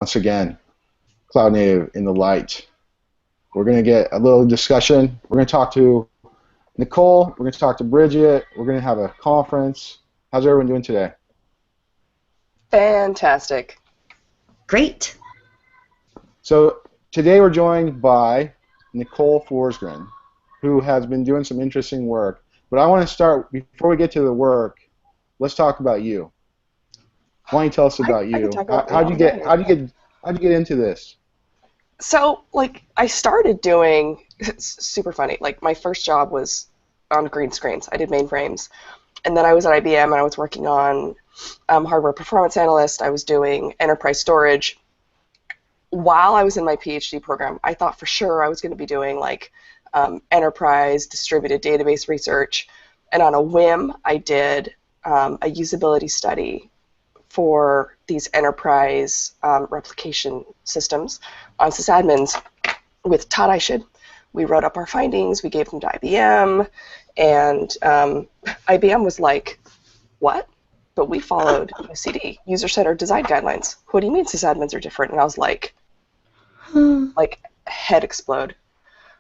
once again, Cloud Native in the light. We're going to get a little discussion. We're going to talk to Nicole. We're going to talk to Bridget. We're going to have a conference. How's everyone doing today? Fantastic. Great. So today we're joined by Nicole Forsgren, who has been doing some interesting work. But I want to start, before we get to the work, let's talk about you. Why don't you tell us about you? How'd you get into this? So, I started doing, it's super funny, my first job was on green screens. I did mainframes. And then I was at IBM and I was working on hardware performance analyst. I was doing enterprise storage. While I was in my PhD program, I thought for sure I was going to be doing enterprise distributed database research. And on a whim, I did a usability study for these enterprise replication systems on sysadmins with Todd Ishid. We wrote up our findings, we gave them to IBM, and IBM was like, what? But we followed UCD, user-centered design guidelines. What do you mean sysadmins are different? And I was like, head explode.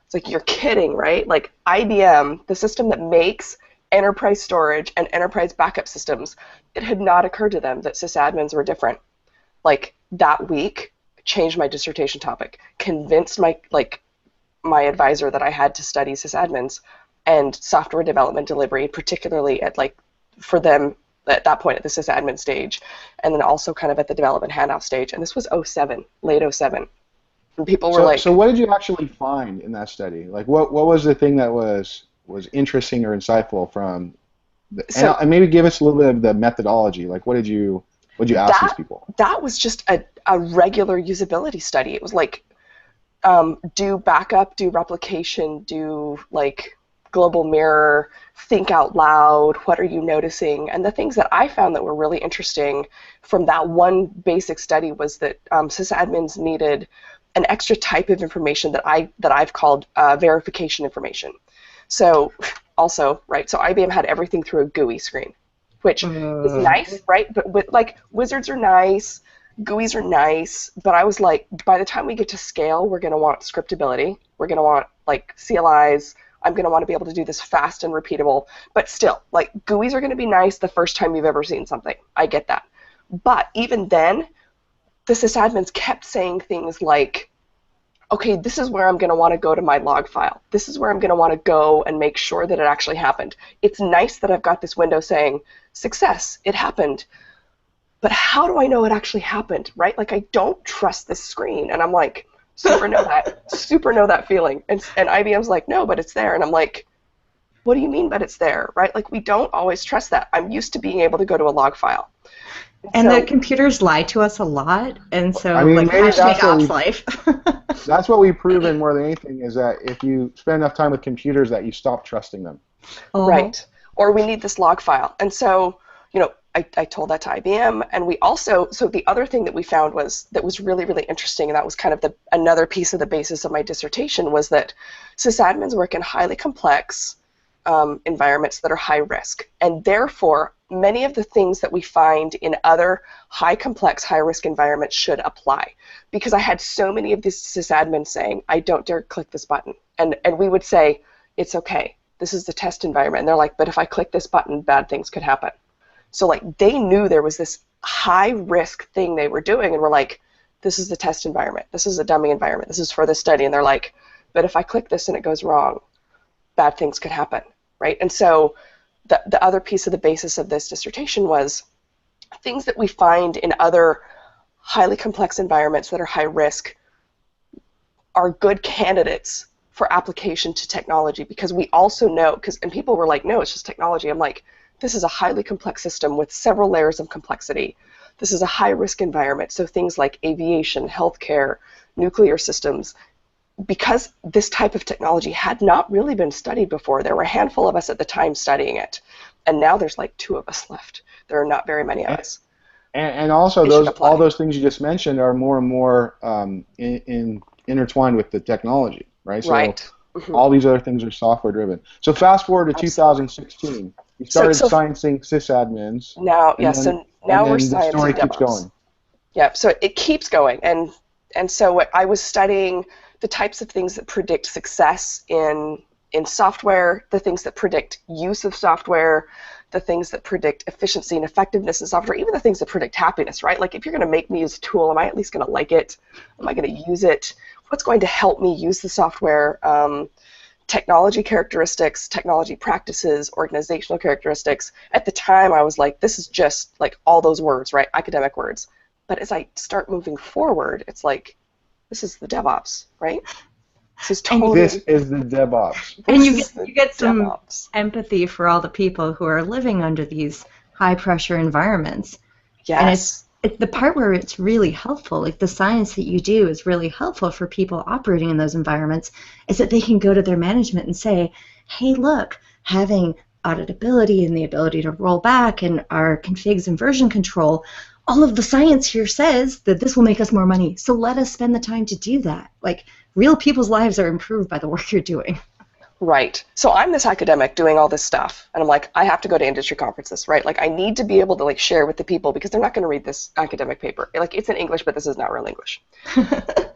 It's like, you're kidding, right? IBM, the system that makes enterprise storage and enterprise backup systems, it had not occurred to them that sysadmins were different. That week, changed my dissertation topic, convinced my advisor that I had to study sysadmins and software development delivery, particularly for them at that point at the sysadmin stage, and then also kind of at the development handoff stage. And this was late 07. And people were So what did you actually find in that study? What was the thing that was interesting or insightful from and maybe give us a little bit of the methodology. What did you ask these people? That was just a regular usability study. It was do backup, do replication, do global mirror, think out loud, what are you noticing? And the things that I found that were really interesting from that one basic study was that sysadmins needed an extra type of information that I've called verification information. So also, right, so IBM had everything through a GUI screen, which is nice, right? But wizards are nice, GUIs are nice, but I was by the time we get to scale, we're going to want scriptability. We're going to want CLIs. I'm going to want to be able to do this fast and repeatable. But still, GUIs are going to be nice the first time you've ever seen something. I get that. But even then, the sysadmins kept saying things like, okay, this is where I'm going to want to go to my log file. This is where I'm going to want to go and make sure that it actually happened. It's nice that I've got this window saying, success, it happened. But how do I know it actually happened, right? I don't trust this screen. And I'm super know that feeling. And IBM's like, no, but it's there. And I'm like, what do you mean, but it's there, right? We don't always trust that. I'm used to being able to go to a log file. And the computers lie to us a lot, and so hashtag ops life. That's what we've proven more than anything, is that if you spend enough time with computers, that you stop trusting them. Right. Or we need this log file. And so, I told that to IBM, and we also, so the other thing that we found that was really, really interesting, and that was kind of another piece of the basis of my dissertation, was that sysadmins work in highly complex environments that are high risk, and therefore many of the things that we find in other high complex, high risk environments should apply. Because I had so many of these sysadmins saying, I don't dare click this button. And we would say, it's okay, this is the test environment. And they're like, but if I click this button, bad things could happen. So they knew there was this high risk thing they were doing, and we're like, this is the test environment, this is a dummy environment, this is for this study. And they're like, but if I click this and it goes wrong, bad things could happen, right? And so the other piece of the basis of this dissertation was things that we find in other highly complex environments that are high risk are good candidates for application to technology, because we also know, and people were like, no, it's just technology. I'm like, this is a highly complex system with several layers of complexity. This is a high risk environment, so things like aviation, healthcare, nuclear systems, because this type of technology had not really been studied before. There were a handful of us at the time studying it, and now there's 2 of us left. There are not very many of us. And also, all those things you just mentioned are more and more intertwined with the technology, right? So right. All these other things are software driven. So fast forward to 2016, you started sciencing sysadmins. Now, yeah. So now we're sciencing the story DevOps. keeps going. Yeah, so it keeps going, and so I was studying the types of things that predict success in software, the things that predict use of software, the things that predict efficiency and effectiveness in software, even the things that predict happiness, right? Like if you're going to make me use a tool, am I at least going to like it? Am I going to use it? What's going to help me use the software? Technology characteristics, technology practices, organizational characteristics. At the time, I was like, this is just like all those words, right? Academic words. But as I start moving forward, it's like, this is the DevOps, right? This is totally. This is the DevOps. And you get some DevOps. empathy for all the people who are living under these high pressure environments. Yes. And it's the part where it's really helpful, like the science that you do is really helpful for people operating in those environments, is that they can go to their management and say, hey, look, having auditability and the ability to roll back and our configs and version control, all of the science here says that this will make us more money, so let us spend the time to do that. Like, real people's lives are improved by the work you're doing. Right. So I'm this academic doing all this stuff, and I'm like, I have to go to industry conferences, right? Like, I need to be able to like share with the people because they're not going to read this academic paper. Like, it's in English, but this is not real English.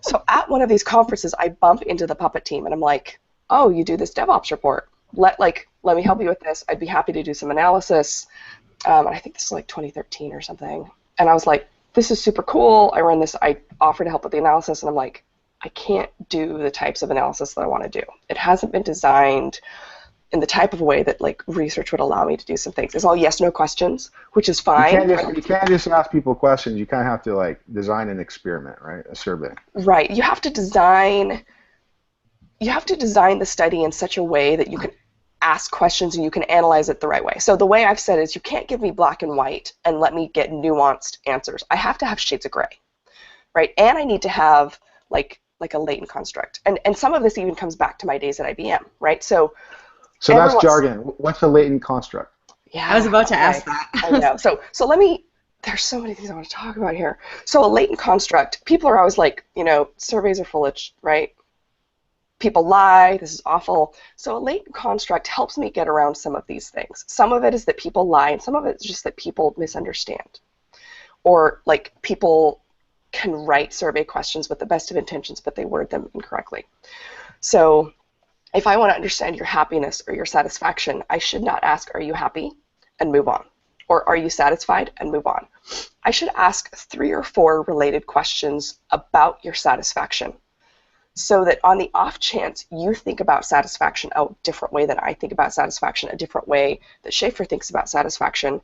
So at one of these conferences, I bump into the Puppet team, and I'm like, oh, you do this DevOps report. Let me help you with this. I'd be happy to do some analysis. I think this is like 2013 or something. And I was like, this is super cool. I run this. I offer to help with the analysis, and I'm like, I can't do the types of analysis that I want to do. It hasn't been designed in the type of way that like research would allow me to do some things. It's all yes/no questions, which is fine. You can't just ask people questions. You kind of have to like design an experiment, right? A survey. Right. You have to design the study in such a way that you can ask questions and you can analyze it the right way. So the way I've said is you can't give me black and white and let me get nuanced answers. I have to have shades of gray, right? And I need to have like a latent construct. And some of this even comes back to my days at IBM, right? So that's jargon. What's a latent construct? Yeah, I was about to ask that. I know. So there's so many things I want to talk about here. So a latent construct, people are always like, surveys are foolish, right? People lie, this is awful. So a latent construct helps me get around some of these things. Some of it is that people lie, and some of it is just that people misunderstand. Or like people can write survey questions with the best of intentions, but they word them incorrectly. So if I want to understand your happiness or your satisfaction, I should not ask, are you happy? And move on. Or are you satisfied? And move on. I should ask 3 or 4 related questions about your satisfaction, so that on the off chance you think about satisfaction a different way than I think about satisfaction, a different way that Schaefer thinks about satisfaction.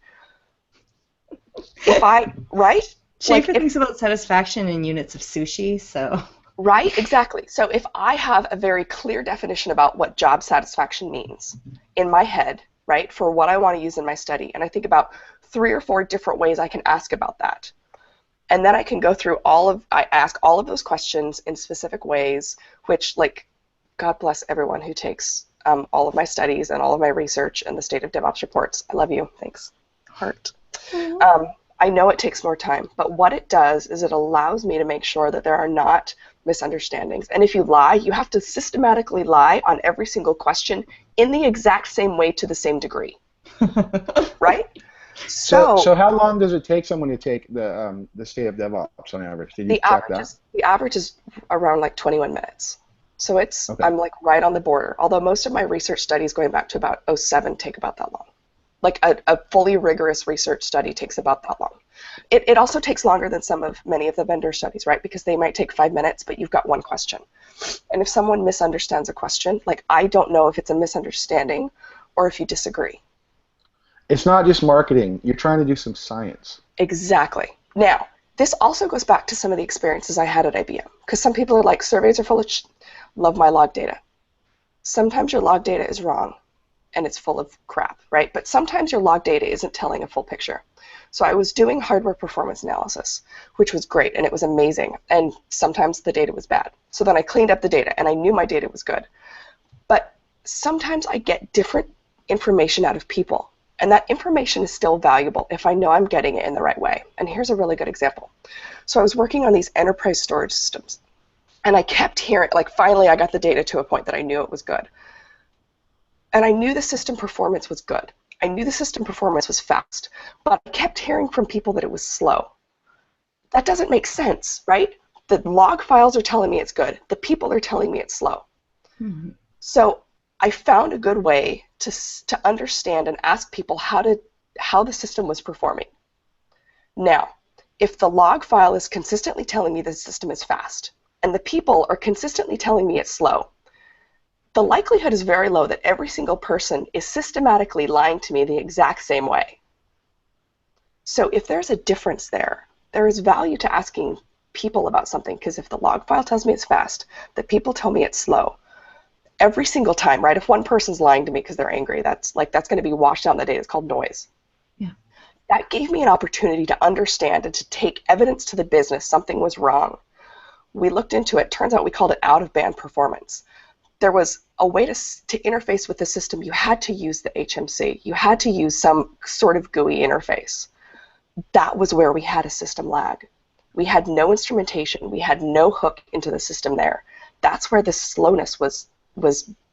Right? Schaefer thinks about satisfaction in units of sushi, so... Right, exactly. So if I have a very clear definition about what job satisfaction means in my head, right, for what I want to use in my study, and I think about 3 or 4 different ways I can ask about that, and then I can go through I ask all of those questions in specific ways, which, like, God bless everyone who takes all of my studies and all of my research and the State of DevOps reports. I love you. Thanks. Heart. I know it takes more time, but what it does is it allows me to make sure that there are not misunderstandings. And if you lie, you have to systematically lie on every single question in the exact same way to the same degree. Right? So how long does it take someone to take the State of DevOps on average? Did you check that? The average is around like 21 minutes. So it's okay. I'm like right on the border. Although most of my research studies going back to about 2007 take about that long. Like a fully rigorous research study takes about that long. It also takes longer than many of the vendor studies, right? Because they might take 5 minutes, but you've got one question. And if someone misunderstands a question, like I don't know if it's a misunderstanding or if you disagree. It's not just marketing. You're trying to do some science. Exactly. Now, this also goes back to some of the experiences I had at IBM. Because some people are like, surveys are full of love my log data. Sometimes your log data is wrong and it's full of crap, right? But sometimes your log data isn't telling a full picture. So I was doing hardware performance analysis, which was great, and it was amazing. And sometimes the data was bad. So then I cleaned up the data, and I knew my data was good. But sometimes I get different information out of people, and that information is still valuable if I know I'm getting it in the right way. And here's a really good example. So I was working on these enterprise storage systems, and I kept hearing, like finally I got the data to a point that I knew it was good. And I knew the system performance was good. I knew the system performance was fast, but I kept hearing from people that it was slow. that doesn't make sense, right? The log files are telling me it's good. The people are telling me it's slow. Mm-hmm. So I found a good way to understand and ask people how the system was performing. Now, if the log file is consistently telling me the system is fast, and the people are consistently telling me it's slow, the likelihood is very low that every single person is systematically lying to me the exact same way. So if there's a difference there, there is value to asking people about something, because if the log file tells me it's fast, the people tell me it's slow, every single time, right? If one person's lying to me because they're angry, that's going to be washed out in the data. It's called noise. Yeah. That gave me an opportunity to understand and to take evidence to the business something was wrong. We looked into it. Turns out we called it out-of-band performance. There was a way to interface with the system. You had to use the HMC. You had to use some sort of GUI interface. That was where we had a system lag. We had no instrumentation. We had no hook into the system there. That's where the slowness was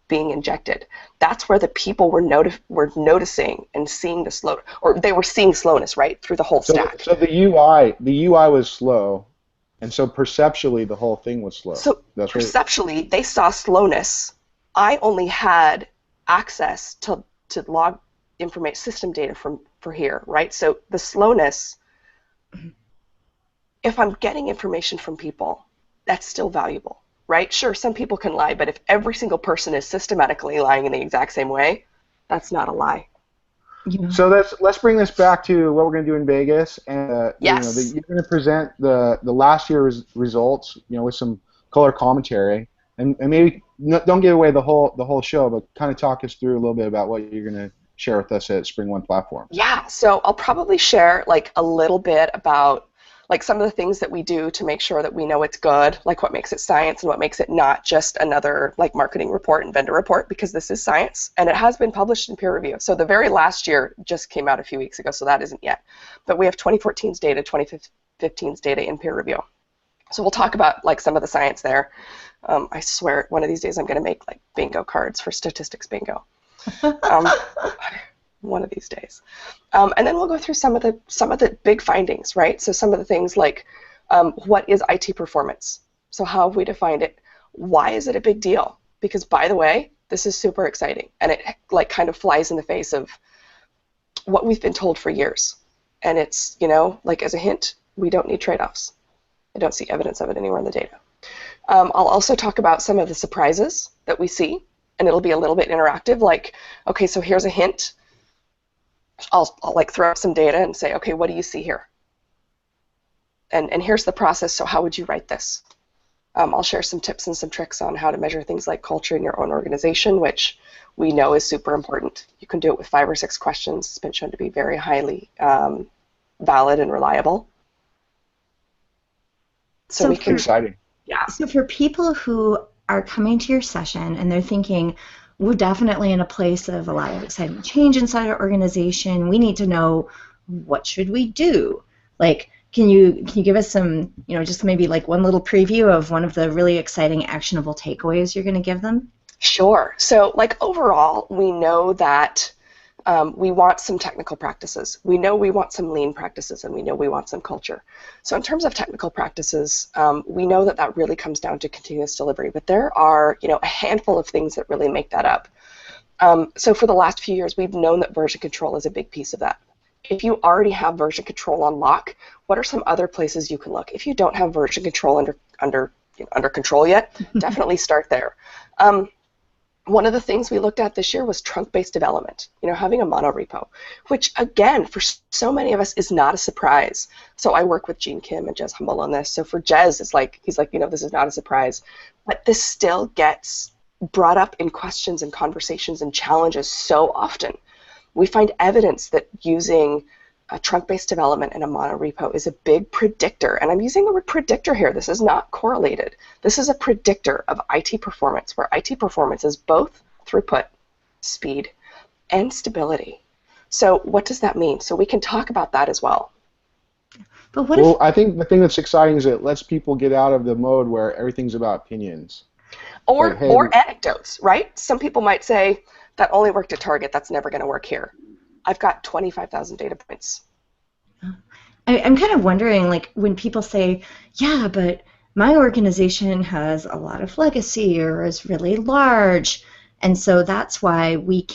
being injected. That's where the people were noticing and seeing the slow, or they were seeing slowness, right, through the whole stack. So the UI was slow, and so perceptually the whole thing was slow. So that's perceptually, right. They saw slowness. I only had access to log information system data for here, right? So the slowness, if I'm getting information from people, that's still valuable. Right? Sure, some people can lie, but if every single person is systematically lying in the exact same way, that's not a lie. Yeah. So let's bring this back to what we're going to do in Vegas, and yes. You're going to present the last year's results, with some color commentary, and maybe don't give away the whole show, but kind of talk us through a little bit about what you're going to share with us at SpringOne Platform. Yeah. So I'll probably share a little bit about some of the things that we do to make sure that we know it's good, like what makes it science and what makes it not just another marketing report and vendor report, because this is science and it has been published in peer review. So the very last year just came out a few weeks ago, so that isn't yet. But we have 2014's data, 2015's data in peer review. So we'll talk about some of the science there. I swear one of these days I'm going to make bingo cards for statistics bingo. One of these days. And then we'll go through some of the big findings, right? So some of the things what is IT performance? So how have we defined it? Why is it a big deal? Because, by the way, this is super exciting, and it kind of flies in the face of what we've been told for years. And it's, as a hint, we don't need trade-offs. I don't see evidence of it anywhere in the data. I'll also talk about some of the surprises that we see, and it'll be a little bit interactive, okay, so here's a hint. I'll throw up some data and say, okay, what do you see here? And here's the process, so how would you write this? I'll share some tips and some tricks on how to measure things like culture in your own organization, which we know is super important. You can do it with 5 or 6 questions. It's been shown to be very highly valid and reliable. So we can, exciting. Yeah. So for people who are coming to your session and they're thinking, we're definitely in a place of a lot of exciting change inside our organization. We need to know, what should we do? Can you give us some, just maybe one little preview of one of the really exciting actionable takeaways you're going to give them? Sure. So overall, we know that we want some technical practices. We know we want some lean practices, and we know we want some culture. So in terms of technical practices, we know that really comes down to continuous delivery, but there are a handful of things that really make that up. So for the last few years, we've known that version control is a big piece of that. If you already have version control on lock, what are some other places you can look? If you don't have version control under control yet, definitely start there. One of the things we looked at this year was trunk-based development, having a monorepo, which, again, for so many of us is not a surprise. So I work with Gene Kim and Jez Humble on this. So for Jez, it's he's this is not a surprise. But this still gets brought up in questions and conversations and challenges so often. We find evidence that using a trunk-based development and a monorepo is a big predictor, and I'm using the word predictor here. This is not correlated. This is a predictor of IT performance, where IT performance is both throughput, speed, and stability. So what does that mean? So we can talk about that as well. But what I think the thing that's exciting is it lets people get out of the mode where everything's about opinions. Or anecdotes, right? Some people might say, that only worked at Target, that's never going to work here. I've got 25,000 data points. I'm kind of wondering, like, when people say, yeah, but my organization has a lot of legacy or is really large, and so that's why we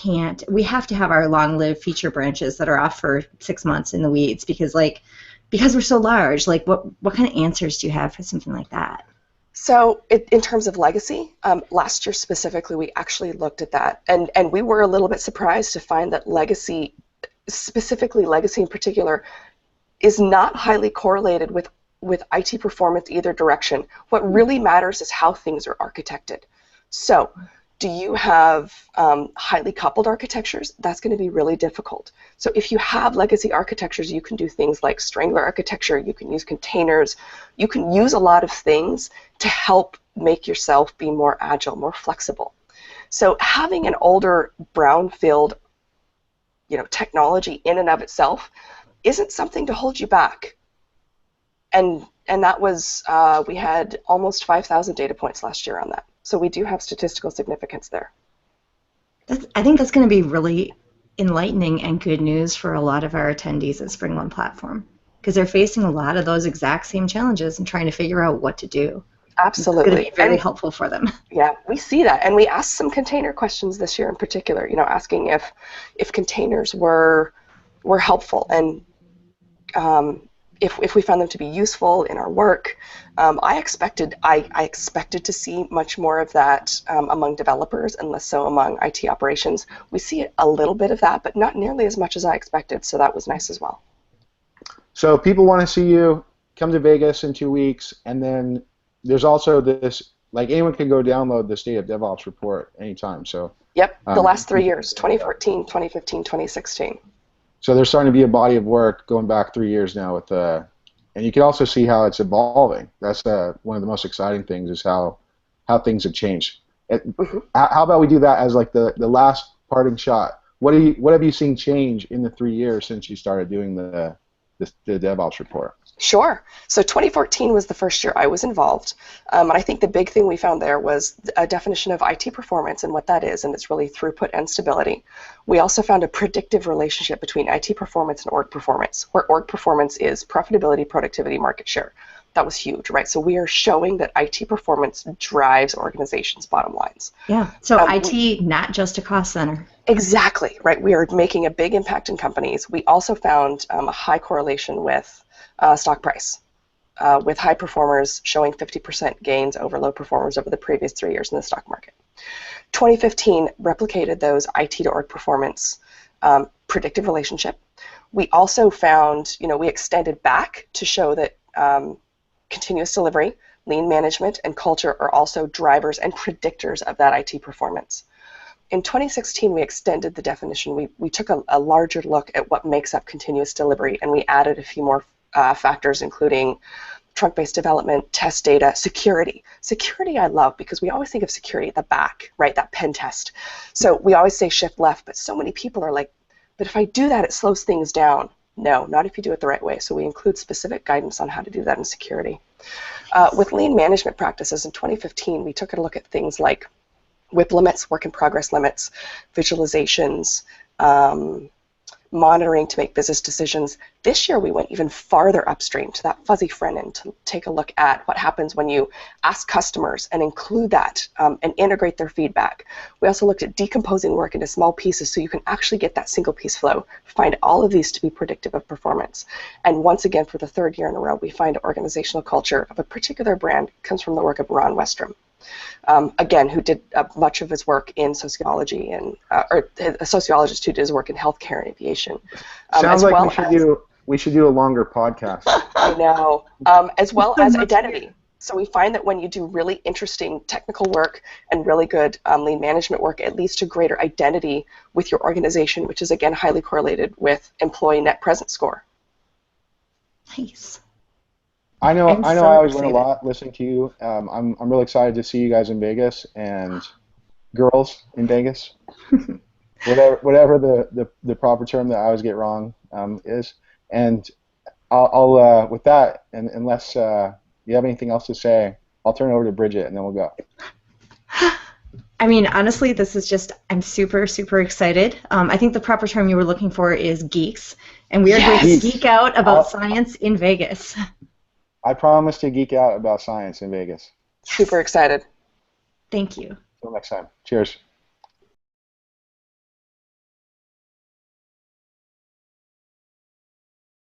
have to have our long-lived feature branches that are off for 6 months in the weeds because we're so large. Like, what kind of answers do you have for something like that? So in terms of legacy, last year specifically, we actually looked at that, and we were a little bit surprised to find that legacy, specifically legacy in particular, is not highly correlated with IT performance either direction. What really matters is how things are architected. So do you have highly coupled architectures? That's going to be really difficult. So if you have legacy architectures, you can do things like strangler architecture, you can use containers, you can use a lot of things to help make yourself be more agile, more flexible. So having an older brownfield, technology in and of itself isn't something to hold you back. And that was, we had almost 5,000 data points last year on that. So we do have statistical significance there. I think that's going to be really enlightening and good news for a lot of our attendees at SpringOne Platform, because they're facing a lot of those exact same challenges and trying to figure out what to do. Absolutely. It's going to be very helpful for them. Yeah, we see that. And we asked some container questions this year in particular, asking if containers were helpful and if we found them to be useful in our work. I expected to see much more of that among developers and less so among IT operations. We see a little bit of that, but not nearly as much as I expected, so that was nice as well. So people want to see you, come to Vegas in 2 weeks, and then there's also this, like anyone can go download the State of DevOps report anytime. So yep, the last 3 years, 2014, 2015, 2016. So there's starting to be a body of work going back 3 years now with and you can also see how it's evolving. That's one of the most exciting things is how things have changed. How about we do that as like the last parting shot? What have you seen change in the 3 years since you started doing the DevOps report? Sure. So 2014 was the first year I was involved, and I think the big thing we found there was a definition of IT performance and what that is, and it's really throughput and stability. We also found a predictive relationship between IT performance and org performance, where org performance is profitability, productivity, market share. That was huge, right? So we are showing that IT performance drives organizations' bottom lines. Yeah, so IT, not just a cost center. Exactly, right? We are making a big impact in companies. We also found a high correlation with stock price, with high performers showing 50% gains over low performers over the previous 3 years in the stock market. 2015 replicated those IT to org performance predictive relationship. We also found, we extended back to show that continuous delivery, lean management, and culture are also drivers and predictors of that IT performance. In 2016, we extended the definition. We took a larger look at what makes up continuous delivery, and we added a few more factors, including trunk-based development, test data, security. Security I love because we always think of security at the back, right, that pen test. So we always say shift left, but so many people are like, but if I do that, it slows things down. No, not if you do it the right way. So we include specific guidance on how to do that in security. With lean management practices in 2015, we took a look at things like WIP limits, work in progress limits, visualizations, monitoring to make business decisions. This year we went even farther upstream to that fuzzy front end to take a look at what happens when you ask customers and include that and integrate their feedback. We also looked at decomposing work into small pieces so you can actually get that single piece flow. Find all of these to be predictive of performance. And once again, for the third year in a row, we find organizational culture of a particular brand comes from the work of Ron Westrom. Again, who did much of his work in sociology and or a sociologist who did his work in healthcare and aviation. Sounds like we should do a longer podcast. I know, as well as identity. So we find that when you do really interesting technical work and really good lean management work, it leads to greater identity with your organization, which is again highly correlated with employee net present score. Nice. I know. I always learn a lot listening to you. I'm really excited to see you guys in Vegas and girls in Vegas. whatever the proper term that I always get wrong is. And I'll with that, and unless you have anything else to say, I'll turn it over to Bridget, and then we'll go. I mean, honestly, this is just, I'm super, super excited. I think the proper term you were looking for is geeks. And we are going to Yes. geek out about I'll- science in Vegas. I promise to geek out about science in Vegas. Super excited. Thank you. Until next time. Cheers.